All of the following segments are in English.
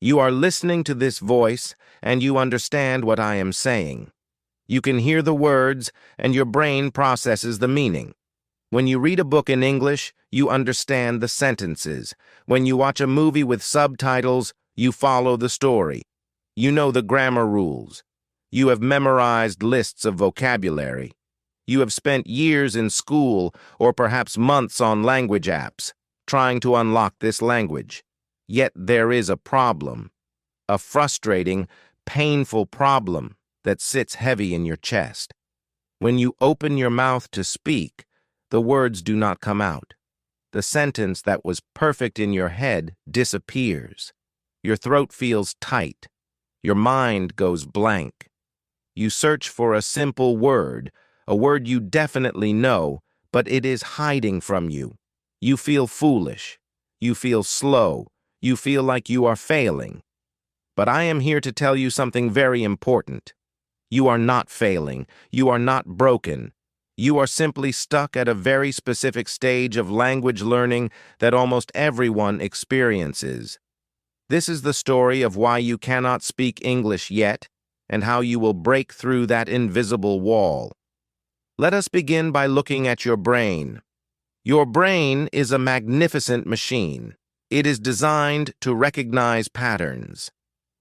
You are listening to this voice, and you understand what I am saying. You can hear the words, and your brain processes the meaning. When you read a book in English, you understand the sentences. When you watch a movie with subtitles, you follow the story. You know the grammar rules. You have memorized lists of vocabulary. You have spent years in school or perhaps months on language apps, trying to unlock this language. Yet there is a problem, a frustrating, painful problem that sits heavy in your chest. When you open your mouth to speak, the words do not come out. The sentence that was perfect in your head disappears. Your throat feels tight. Your mind goes blank. You search for a simple word, a word you definitely know, but it is hiding from you. You feel foolish. You feel slow. You feel like you are failing. But I am here to tell you something very important. You are not failing. You are not broken. You are simply stuck at a very specific stage of language learning that almost everyone experiences. This is the story of why you cannot speak English yet and how you will break through that invisible wall. Let us begin by looking at your brain. Your brain is a magnificent machine. It is designed to recognize patterns.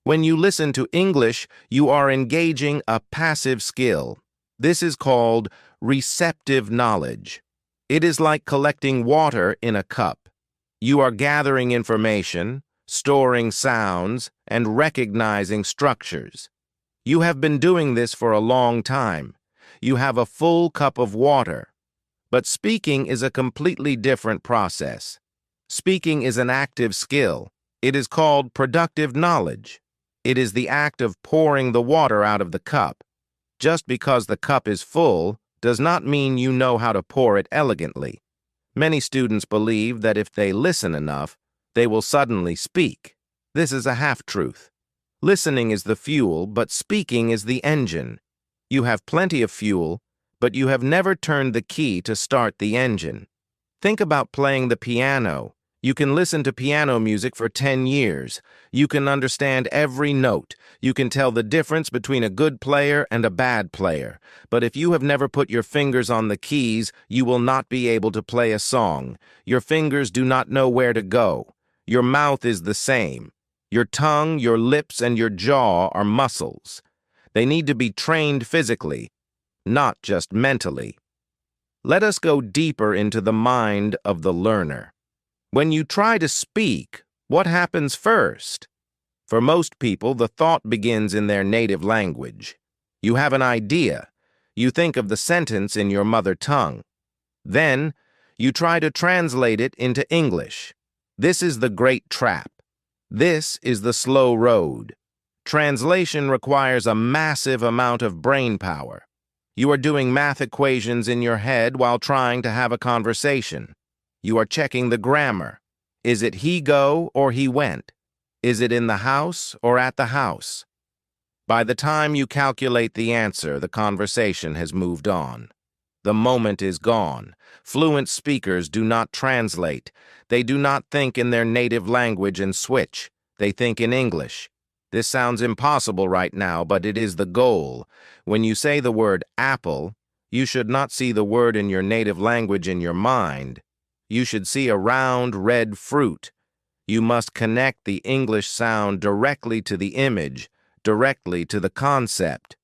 When you listen to English, you are engaging a passive skill. This is called receptive knowledge. It is like collecting water in a cup. You are gathering information, storing sounds, and recognizing structures. You have been doing this for a long time. You have a full cup of water. But speaking is a completely different process. Speaking is an active skill. It is called productive knowledge. It is the act of pouring the water out of the cup. Just because the cup is full does not mean you know how to pour it elegantly. Many students believe that if they listen enough, they will suddenly speak. This is a half-truth. Listening is the fuel, but speaking is the engine. You have plenty of fuel, but you have never turned the key to start the engine. Think about playing the piano. You can listen to piano music for 10 years. You can understand every note. You can tell the difference between a good player and a bad player. But if you have never put your fingers on the keys, you will not be able to play a song. Your fingers do not know where to go. Your mouth is the same. Your tongue, your lips, and your jaw are muscles. They need to be trained physically, not just mentally. Let us go deeper into the mind of the learner. When you try to speak, what happens first? For most people, the thought begins in their native language. You have an idea. You think of the sentence in your mother tongue. Then, you try to translate it into English. This is the great trap. This is the slow road. Translation requires a massive amount of brain power. You are doing math equations in your head while trying to have a conversation. You are checking the grammar. Is it he go or he went? Is it in the house or at the house? By the time you calculate the answer, the conversation has moved on. The moment is gone. Fluent speakers do not translate. They do not think in their native language and switch. They think in English. This sounds impossible right now, but it is the goal. When you say the word apple, you should not see the word in your native language in your mind. You should see a round, red fruit. You must connect the English sound directly to the image, directly to the concept.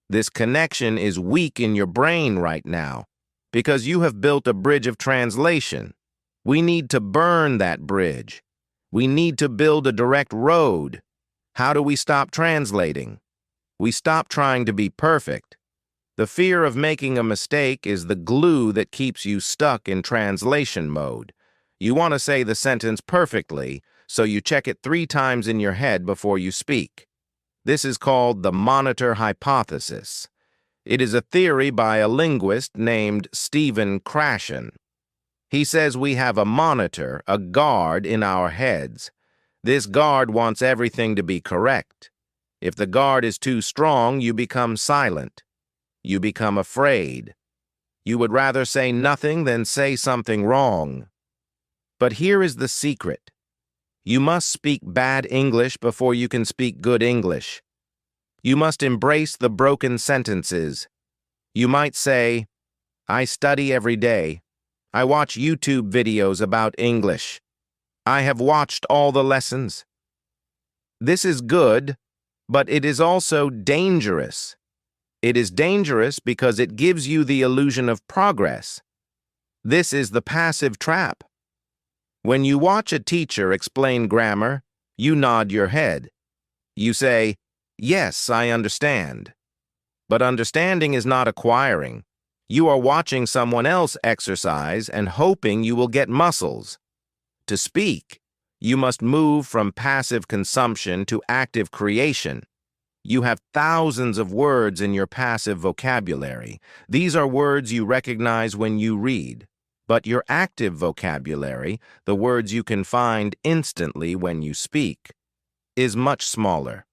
This connection is weak in your brain right now because you have built a bridge of translation. We need to burn that bridge. We need to build a direct road. How do we stop translating? We stop trying to be perfect. The fear of making a mistake is the glue that keeps you stuck in translation mode. You want to say the sentence perfectly, so you check it 3 times in your head before you speak. This is called the monitor hypothesis. It is a theory by a linguist named Stephen Krashen. He says we have a monitor, a guard in our heads. This guard wants everything to be correct. If the guard is too strong, you become silent. You become afraid. You would rather say nothing than say something wrong. But here is the secret. You must speak bad English before you can speak good English. You must embrace the broken sentences. You might say, I study every day. I watch YouTube videos about English. I have watched all the lessons. This is good, but it is also dangerous. It is dangerous because it gives you the illusion of progress. This is the passive trap. When you watch a teacher explain grammar, you nod your head. You say, yes, I understand. But understanding is not acquiring. You are watching someone else exercise and hoping you will get muscles. To speak, you must move from passive consumption to active creation. You have thousands of words in your passive vocabulary. These are words you recognize when you read. But your active vocabulary, the words you can find instantly when you speak, is much smaller.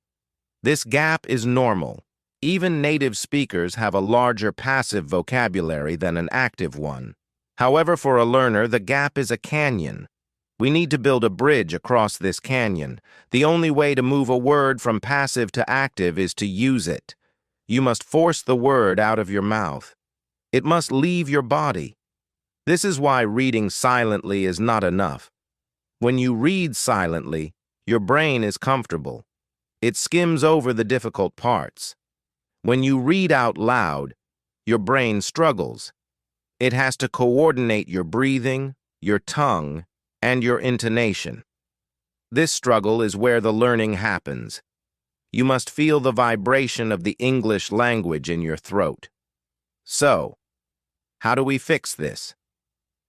This gap is normal. Even native speakers have a larger passive vocabulary than an active one. However, for a learner, the gap is a canyon. We need to build a bridge across this canyon. The only way to move a word from passive to active is to use it. You must force the word out of your mouth. It must leave your body. This is why reading silently is not enough. When you read silently, your brain is comfortable. It skims over the difficult parts. When you read out loud, your brain struggles. It has to coordinate your breathing, your tongue, and your intonation. This struggle is where the learning happens. You must feel the vibration of the English language in your throat. So, how do we fix this?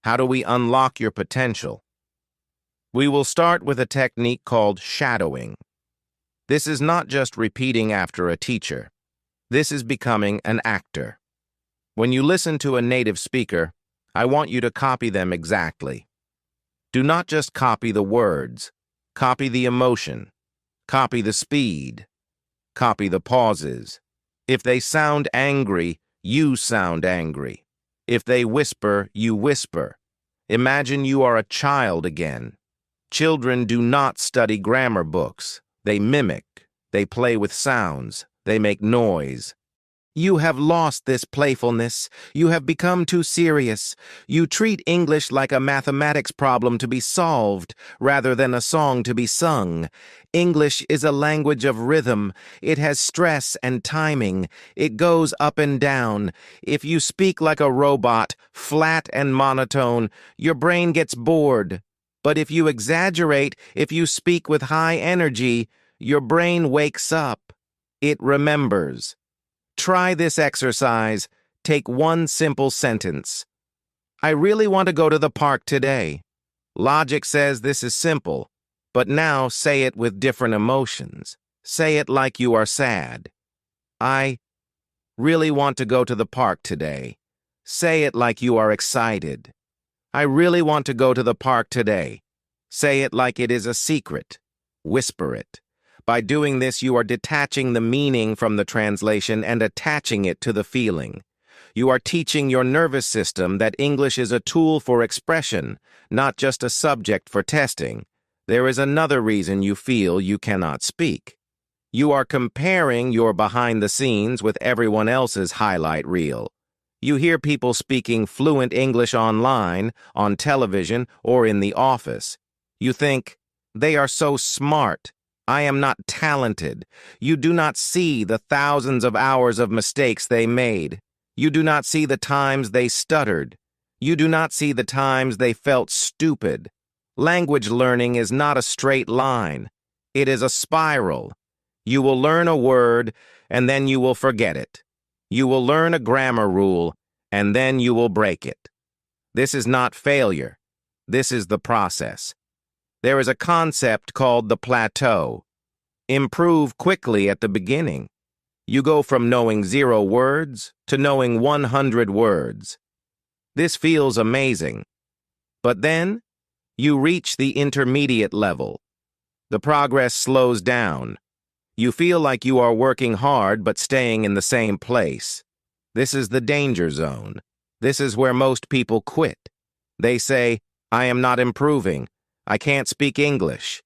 How do we unlock your potential? We will start with a technique called shadowing. This is not just repeating after a teacher. This is becoming an actor. When you listen to a native speaker, I want you to copy them exactly. Do not just copy the words. Copy the emotion. Copy the speed. Copy the pauses. If they sound angry, you sound angry. If they whisper, you whisper. Imagine you are a child again. Children do not study grammar books. They mimic. They play with sounds. They make noise. You have lost this playfulness. You have become too serious. You treat English like a mathematics problem to be solved, rather than a song to be sung. English is a language of rhythm. It has stress and timing. It goes up and down. If you speak like a robot, flat and monotone, your brain gets bored. But if you exaggerate, if you speak with high energy, your brain wakes up. It remembers. Try this exercise. Take one simple sentence. I really want to go to the park today. Logic says this is simple, but now say it with different emotions. Say it like you are sad. I really want to go to the park today. Say it like you are excited. I really want to go to the park today. Say it like it is a secret. Whisper it. By doing this, you are detaching the meaning from the translation and attaching it to the feeling. You are teaching your nervous system that English is a tool for expression, not just a subject for testing. There is another reason you feel you cannot speak. You are comparing your behind the scenes with everyone else's highlight reel. You hear people speaking fluent English online, on television, or in the office. You think, they are so smart. I am not talented. You do not see the thousands of hours of mistakes they made. You do not see the times they stuttered. You do not see the times they felt stupid. Language learning is not a straight line. It is a spiral. You will learn a word, and then you will forget it. You will learn a grammar rule, and then you will break it. This is not failure. This is the process. There is a concept called the plateau. Improve quickly at the beginning. You go from knowing 0 words to knowing 100 words. This feels amazing. But then, you reach the intermediate level. The progress slows down. You feel like you are working hard but staying in the same place. This is the danger zone. This is where most people quit. They say, I am not improving. I can't speak English.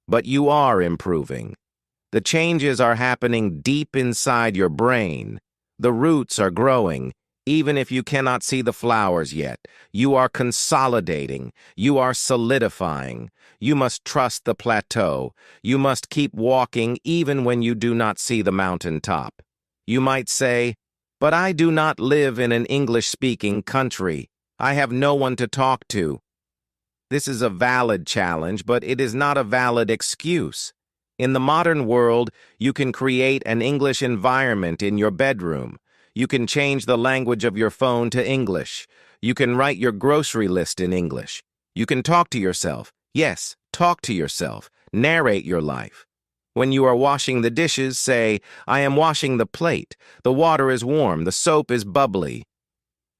But you are improving. The changes are happening deep inside your brain. The roots are growing, even if you cannot see the flowers yet. You are consolidating. You are solidifying. You must trust the plateau. You must keep walking even when you do not see the mountaintop. You might say, "But I do not live in an English-speaking country. I have no one to talk to." This is a valid challenge, but it is not a valid excuse. In the modern world, you can create an English environment in your bedroom. You can change the language of your phone to English. You can write your grocery list in English. You can talk to yourself. Yes, talk to yourself. Narrate your life. When you are washing the dishes, say, "I am washing the plate. The water is warm. The soap is bubbly."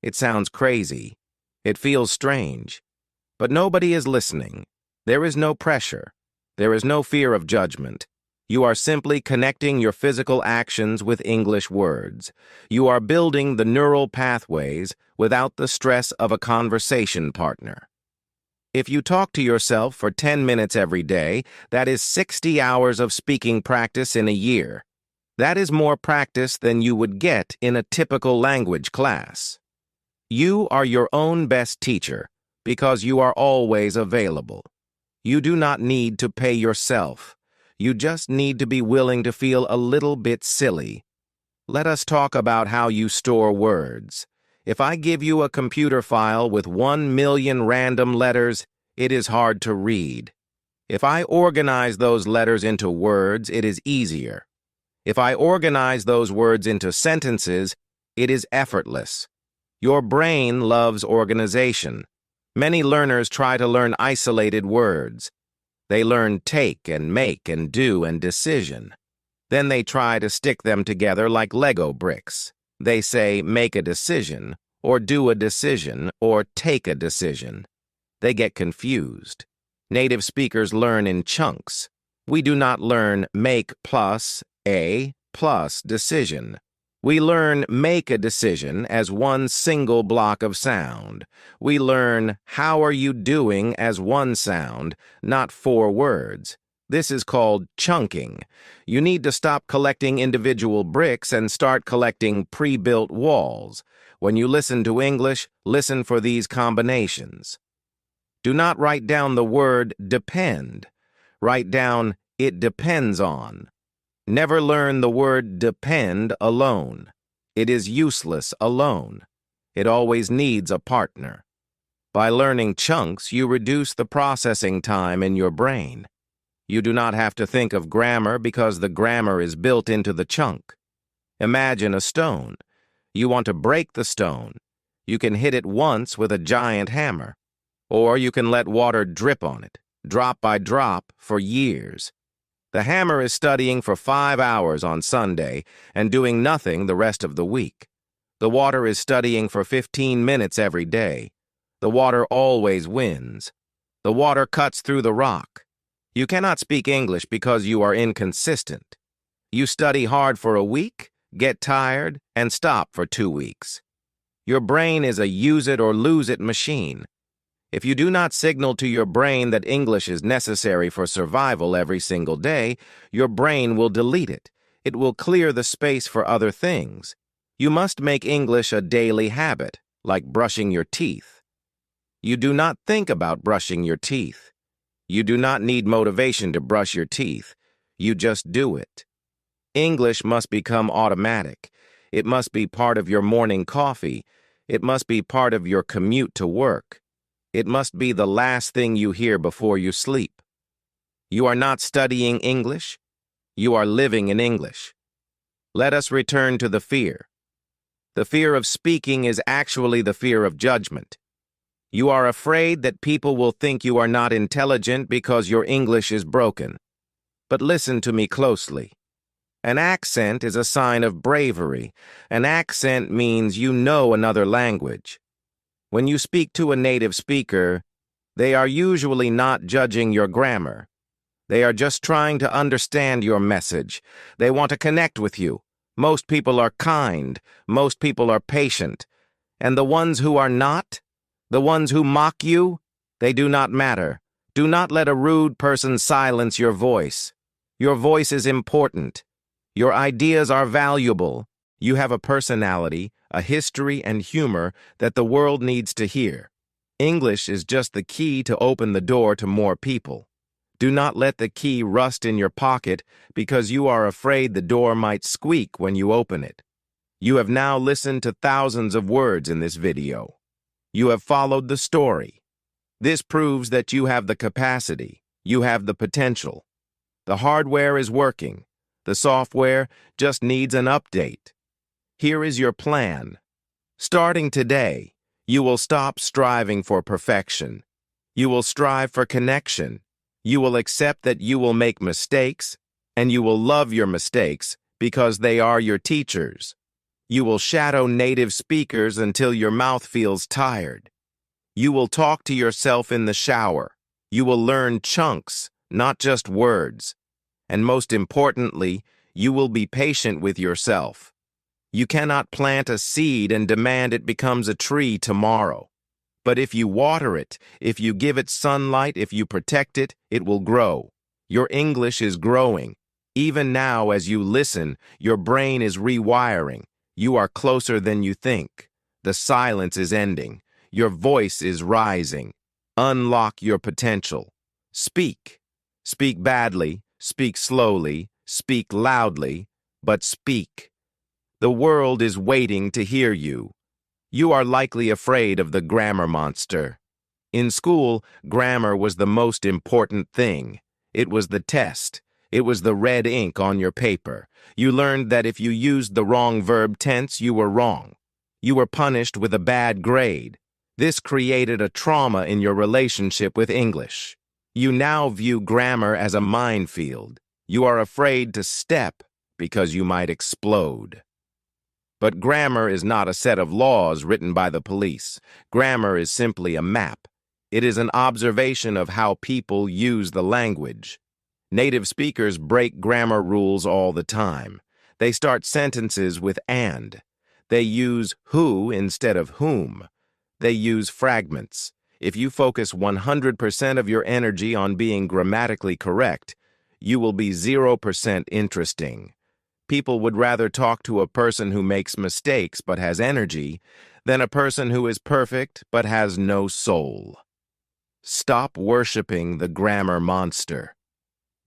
It sounds crazy. It feels strange. But nobody is listening. There is no pressure. There is no fear of judgment. You are simply connecting your physical actions with English words. You are building the neural pathways without the stress of a conversation partner. If you talk to yourself for 10 minutes every day, that is 60 hours of speaking practice in a year. That is more practice than you would get in a typical language class. You are your own best teacher because you are always available. You do not need to pay yourself. You just need to be willing to feel a little bit silly. Let us talk about how you store words. If I give you a computer file with 1 million random letters, it is hard to read. If I organize those letters into words, it is easier. If I organize those words into sentences, it is effortless. Your brain loves organization. Many learners try to learn isolated words. They learn take and make and do and decision. Then they try to stick them together like Lego bricks. They say make a decision, or do a decision, or take a decision. They get confused. Native speakers learn in chunks. We do not learn make plus a plus decision. We learn make a decision as one single block of sound. We learn how are you doing as one sound, not 4 words. This is called chunking. You need to stop collecting individual bricks and start collecting pre-built walls. When you listen to English, listen for these combinations. Do not write down the word depend. Write down it depends on. Never learn the word depend alone. It is useless alone. It always needs a partner. By learning chunks, you reduce the processing time in your brain. You do not have to think of grammar because the grammar is built into the chunk. Imagine a stone. You want to break the stone. You can hit it once with a giant hammer. Or you can let water drip on it, drop by drop, for years. The hammer is studying for 5 hours on Sunday and doing nothing the rest of the week. The water is studying for 15 minutes every day. The water always wins. The water cuts through the rock. You cannot speak English because you are inconsistent. You study hard for a week, get tired, and stop for 2 weeks. Your brain is a use-it-or-lose-it machine. If you do not signal to your brain that English is necessary for survival every single day, your brain will delete it. It will clear the space for other things. You must make English a daily habit, like brushing your teeth. You do not think about brushing your teeth. You do not need motivation to brush your teeth. You just do it. English must become automatic. It must be part of your morning coffee. It must be part of your commute to work. It must be the last thing you hear before you sleep. You are not studying English. You are living in English. Let us return to the fear. The fear of speaking is actually the fear of judgment. You are afraid that people will think you are not intelligent because your English is broken. But listen to me closely. An accent is a sign of bravery. An accent means you know another language. When you speak to a native speaker, they are usually not judging your grammar. They are just trying to understand your message. They want to connect with you. Most people are kind. Most people are patient. And the ones who are not, the ones who mock you, they do not matter. Do not let a rude person silence your voice. Your voice is important. Your ideas are valuable. You have a personality, a history, and humor that the world needs to hear. English is just the key to open the door to more people. Do not let the key rust in your pocket because you are afraid the door might squeak when you open it. You have now listened to thousands of words in this video. You have followed the story. This proves that you have the capacity, you have the potential. The hardware is working. The software just needs an update. Here is your plan. Starting today, you will stop striving for perfection. You will strive for connection. You will accept that you will make mistakes, and you will love your mistakes because they are your teachers. You will shadow native speakers until your mouth feels tired. You will talk to yourself in the shower. You will learn chunks, not just words. And most importantly, you will be patient with yourself. You cannot plant a seed and demand it becomes a tree tomorrow. But if you water it, if you give it sunlight, if you protect it, it will grow. Your English is growing. Even now, as you listen, your brain is rewiring. You are closer than you think. The silence is ending. Your voice is rising. Unlock your potential. Speak. Speak badly, speak slowly, speak loudly, but speak. The world is waiting to hear you. You are likely afraid of the grammar monster. In school, grammar was the most important thing. It was the test. It was the red ink on your paper. You learned that if you used the wrong verb tense, you were wrong. You were punished with a bad grade. This created a trauma in your relationship with English. You now view grammar as a minefield. You are afraid to step because you might explode. But grammar is not a set of laws written by the police. Grammar is simply a map. It is an observation of how people use the language. Native speakers break grammar rules all the time. They start sentences with and. They use who instead of whom. They use fragments. If you focus 100% of your energy on being grammatically correct, you will be 0% interesting. People would rather talk to a person who makes mistakes but has energy than a person who is perfect but has no soul. Stop worshiping the grammar monster.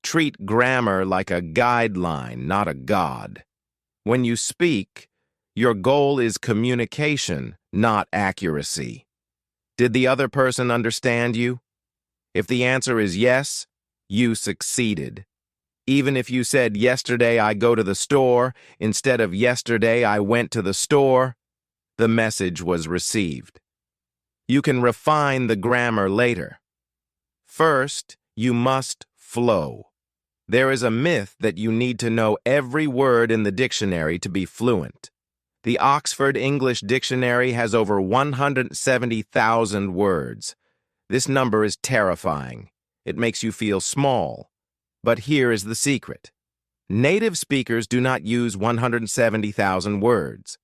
Treat grammar like a guideline, not a god. When you speak, your goal is communication, not accuracy. Did the other person understand you? If the answer is yes, you succeeded. Even if you said, yesterday I go to the store, instead of yesterday I went to the store, the message was received. You can refine the grammar later. First, you must flow. There is a myth that you need to know every word in the dictionary to be fluent. The Oxford English Dictionary has over 170,000 words. This number is terrifying. It makes you feel small. But here is the secret. Native speakers do not use 170,000 words.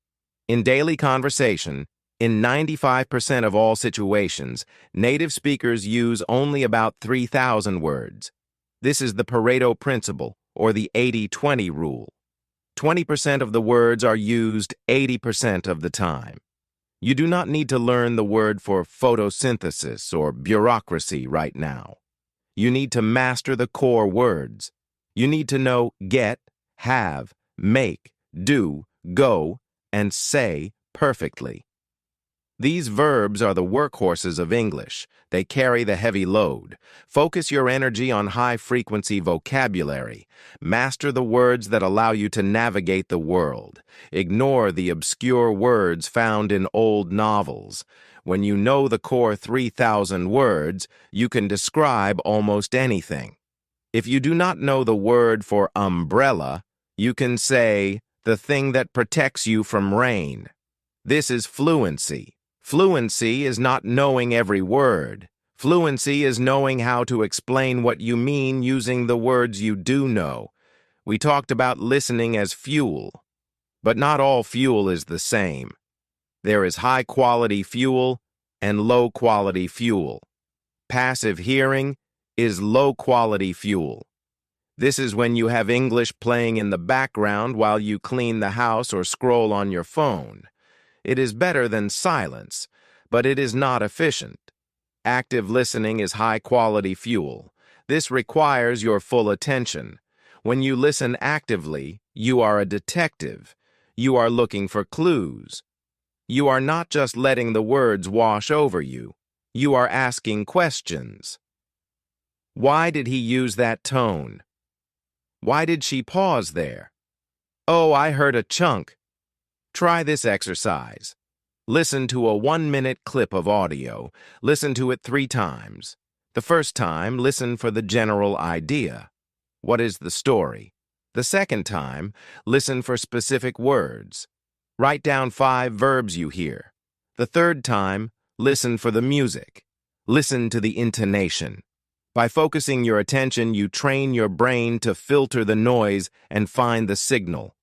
In daily conversation, in 95% of all situations, native speakers use only about 3,000 words. This is the Pareto principle, or the 80-20 rule. 20% of the words are used 80% of the time. You do not need to learn the word for photosynthesis or bureaucracy right now. You need to master the core words. You need to know get, have, make, do, go, and say perfectly. These verbs are the workhorses of English. They carry the heavy load. Focus your energy on high-frequency vocabulary. Master the words that allow you to navigate the world. Ignore the obscure words found in old novels. When you know the core 3,000 words, you can describe almost anything. If you do not know the word for umbrella, you can say, the thing that protects you from rain. This is fluency. Fluency is not knowing every word. Fluency is knowing how to explain what you mean using the words you do know. We talked about listening as fuel, but not all fuel is the same. There is high-quality fuel and low-quality fuel. Passive hearing is low-quality fuel. This is when you have English playing in the background while you clean the house or scroll on your phone. It is better than silence, but it is not efficient. Active listening is high-quality fuel. This requires your full attention. When you listen actively, you are a detective. You are looking for clues. You are not just letting the words wash over you. You are asking questions. Why did he use that tone? Why did she pause there? Oh, I heard a chunk. Try this exercise. Listen to a 1-minute clip of audio. Listen to it 3 times. The first time, listen for the general idea. What is the story? The second time, listen for specific words. Write down 5 verbs you hear. The third time, listen for the music. Listen to the intonation. By focusing your attention, you train your brain to filter the noise and find the signal.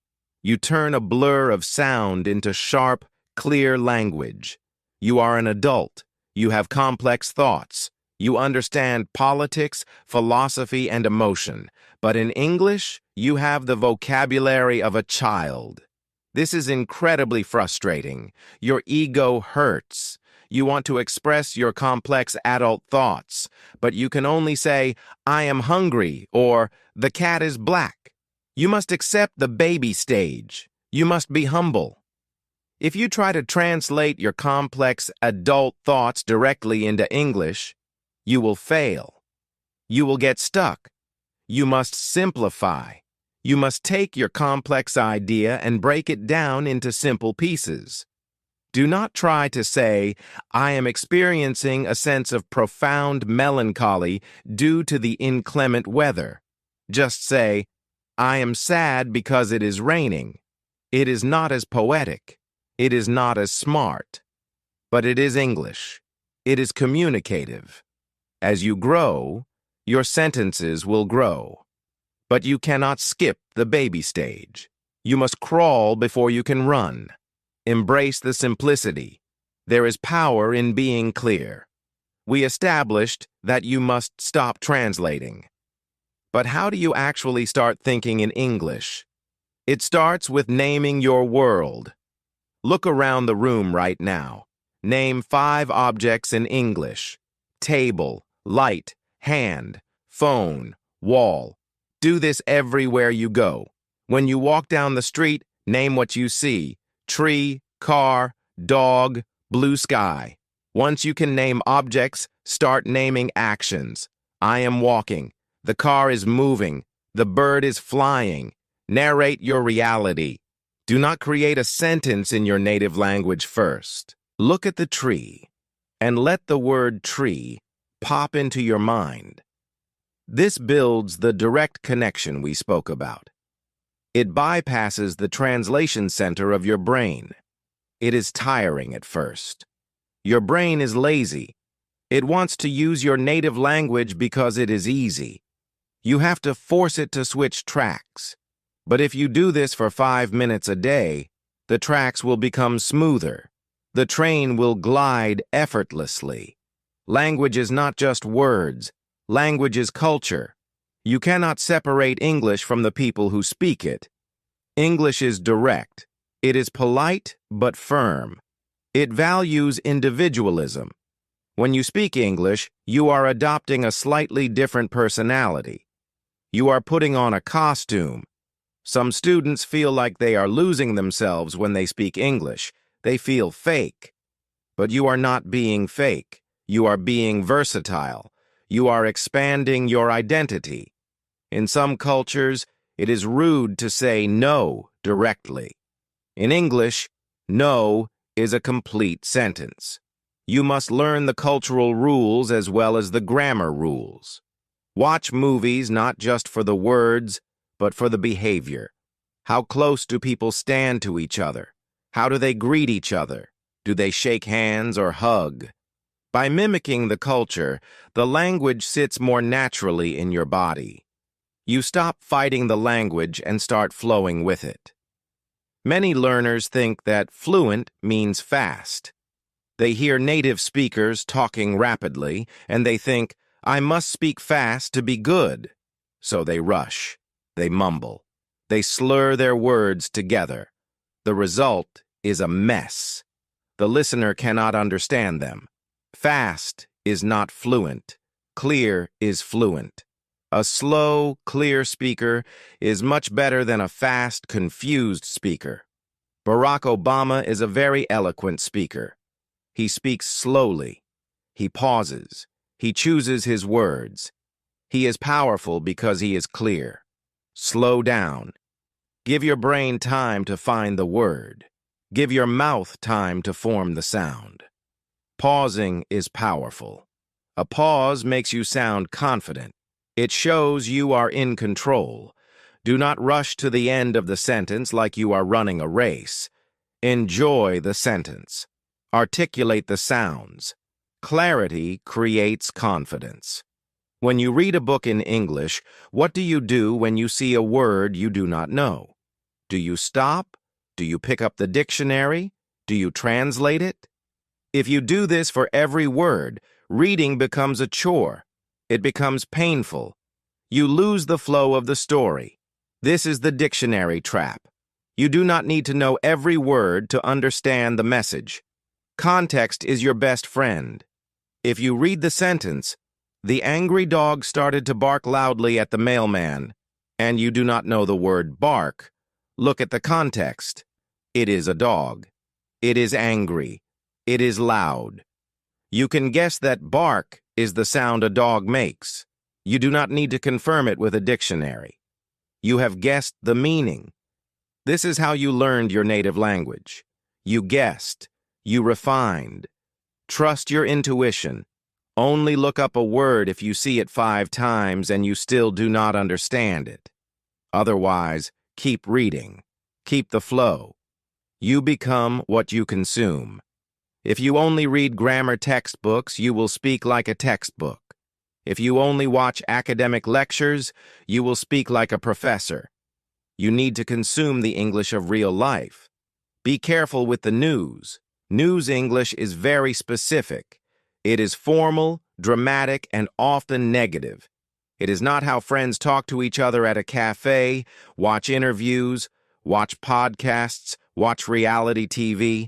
You turn a blur of sound into sharp, clear language. You are an adult. You have complex thoughts. You understand politics, philosophy, and emotion. But in English, you have the vocabulary of a child. This is incredibly frustrating. Your ego hurts. You want to express your complex adult thoughts, but you can only say, I am hungry, or the cat is black. You must accept the baby stage. You must be humble. If you try to translate your complex adult thoughts directly into English, you will fail. You will get stuck. You must simplify. You must take your complex idea and break it down into simple pieces. Do not try to say, I am experiencing a sense of profound melancholy due to the inclement weather. Just say, I am sad because it is raining. It is not as poetic. It is not as smart. But it is English. It is communicative. As you grow, your sentences will grow. But you cannot skip the baby stage. You must crawl before you can run. Embrace the simplicity. There is power in being clear. We established that you must stop translating. But how do you actually start thinking in English? It starts with naming your world. Look around the room right now. Name 5 objects in English. Table, light, hand, phone, wall. Do this everywhere you go. When you walk down the street, name what you see. Tree, car, dog, blue sky. Once you can name objects, start naming actions. I am walking. The car is moving. The bird is flying. Narrate your reality. Do not create a sentence in your native language first. Look at the tree and let the word tree pop into your mind. This builds the direct connection we spoke about. It bypasses the translation center of your brain. It is tiring at first. Your brain is lazy. It wants to use your native language because it is easy. You have to force it to switch tracks. But if you do this for 5 minutes a day, the tracks will become smoother. The train will glide effortlessly. Language is not just words. Language is culture. You cannot separate English from the people who speak it. English is direct. It is polite but firm. It values individualism. When you speak English, you are adopting a slightly different personality. You are putting on a costume. Some students feel like they are losing themselves when they speak English. They feel fake. But you are not being fake. You are being versatile. You are expanding your identity. In some cultures, it is rude to say no directly. In English, no is a complete sentence. You must learn the cultural rules as well as the grammar rules. Watch movies not just for the words, but for the behavior. How close do people stand to each other? How do they greet each other? Do they shake hands or hug? By mimicking the culture, the language sits more naturally in your body. You stop fighting the language and start flowing with it. Many learners think that fluent means fast. They hear native speakers talking rapidly, and they think, I must speak fast to be good. So they rush. They mumble. They slur their words together. The result is a mess. The listener cannot understand them. Fast is not fluent. Clear is fluent. A slow, clear speaker is much better than a fast, confused speaker. Barack Obama is a very eloquent speaker. He speaks slowly. He pauses. He chooses his words. He is powerful because he is clear. Slow down. Give your brain time to find the word. Give your mouth time to form the sound. Pausing is powerful. A pause makes you sound confident. It shows you are in control. Do not rush to the end of the sentence like you are running a race. Enjoy the sentence. Articulate the sounds. Clarity creates confidence. When you read a book in English, what do you do when you see a word you do not know? Do you stop? Do you pick up the dictionary? Do you translate it? If you do this for every word, reading becomes a chore. It becomes painful. You lose the flow of the story. This is the dictionary trap. You do not need to know every word to understand the message. Context is your best friend. If you read the sentence, the angry dog started to bark loudly at the mailman, and you do not know the word bark, look at the context. It is a dog. It is angry. It is loud. You can guess that bark is the sound a dog makes. You do not need to confirm it with a dictionary. You have guessed the meaning. This is how you learned your native language. You guessed. You refined. Trust your intuition. Only look up a word if you see it 5 times and you still do not understand it. Otherwise, keep reading. Keep the flow. You become what you consume. If you only read grammar textbooks, you will speak like a textbook. If you only watch academic lectures, you will speak like a professor. You need to consume the English of real life. Be careful with the news. News English is very specific. It is formal, dramatic, and often negative. It is not how friends talk to each other at a cafe, watch interviews, watch podcasts, watch reality TV.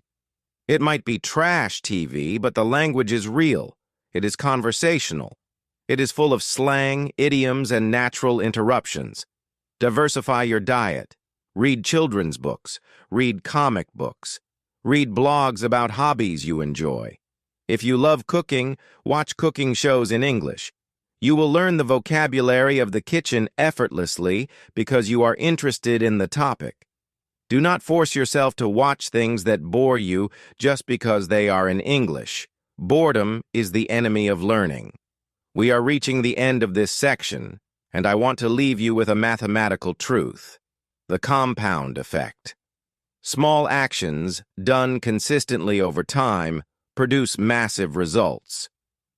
It might be trash TV, but the language is real. It is conversational. It is full of slang, idioms, and natural interruptions. Diversify your diet. Read children's books. Read comic books. Read blogs about hobbies you enjoy. If you love cooking, watch cooking shows in English. You will learn the vocabulary of the kitchen effortlessly because you are interested in the topic. Do not force yourself to watch things that bore you just because they are in English. Boredom is the enemy of learning. We are reaching the end of this section, and I want to leave you with a mathematical truth: the compound effect. Small actions, done consistently over time, produce massive results.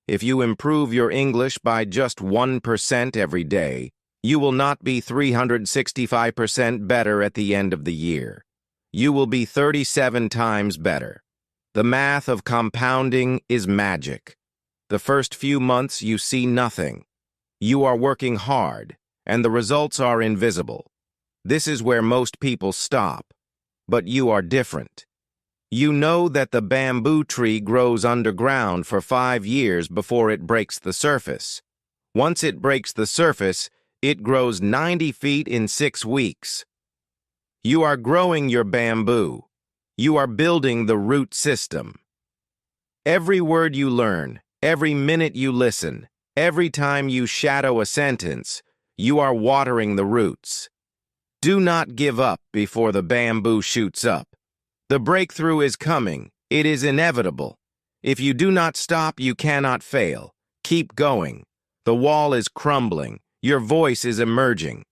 If you improve your English by just 1% every day, you will not be 365% better at the end of the year. You will be 37 times better. The math of compounding is magic. The first few months you see nothing. You are working hard, and the results are invisible. This is where most people stop. But you are different. You know that the bamboo tree grows underground for 5 years before it breaks the surface. Once it breaks the surface, it grows 90 feet in 6 weeks. You are growing your bamboo. You are building the root system. Every word you learn, every minute you listen, every time you shadow a sentence, you are watering the roots. Do not give up before the bamboo shoots up. The breakthrough is coming. It is inevitable. If you do not stop, you cannot fail. Keep going. The wall is crumbling. Your voice is emerging.